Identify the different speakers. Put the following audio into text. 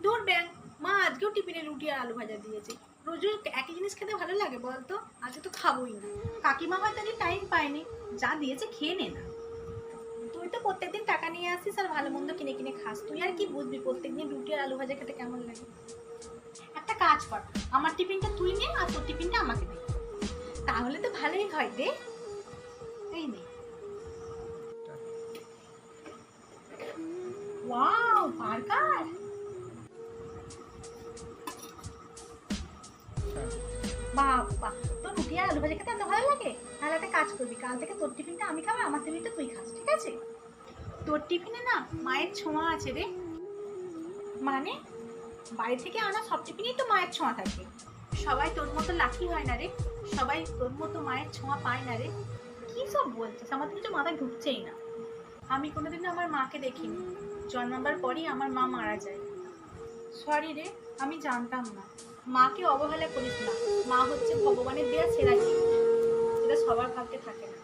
Speaker 1: দূর ব্যাং, মা আজকেও টিফিনে রুটি আর আলু ভাজা দিয়েছে। রোজ রোজ একই জিনিস খেতে ভালো লাগে বলতো? আজকে তো খাবোই না। কাকিমা হয়তো আজকে টাইম পায়নি, যা দিয়েছে খেয়ে নে না। তুই তো প্রত্যেকদিন টাকা নিয়ে আসিস আর ভালো মন্দ কিনে কিনে খাস, তুই আর কি বুঝবি প্রত্যেকদিন রুটি আর আলু ভাজা খেতে কেমন লাগে। একটা কাজ কর, আমার টিফিনটা তুই নে আর তোর টিফিনটা আমাকে দে, তাহলে তো ভালোই হয়। দে, এই নে। Wow, burger! বাবা, তোর রুটি আর আলু ভাজা খেতে এত ভালো লাগে? তাহলে একটা কাজ করবি, কাল থেকে তোর টিফিনটা আমি খাবো, আমার টিফিনটা তুই খাস, ঠিক আছে? তোর টিফিনে না মায়ের ছোঁয়া আছে রে। মানে বাইরে থেকে আনা সব টিফিনেই তো মায়ের ছোঁয়া থাকে। সবাই তোর মতো লাকি হয় না রে, সবাই তোর মতো মায়ের ছোঁয়া পায় না রে। কি সব বলছিস, আমার তো কিছু মাথায় ঢুকছেই না। আমি কোনোদিনও আমার মাকে দেখিনি, জন্মাবার পরই আমার মা মারা যায়। সরি রে, আমি জানতাম না। মাকে অবহেলা করিস না, মা হচ্ছে ভগবানের দেয়া সেরা জিনিস, যেটা সবার ভাগ্যে থাকে না।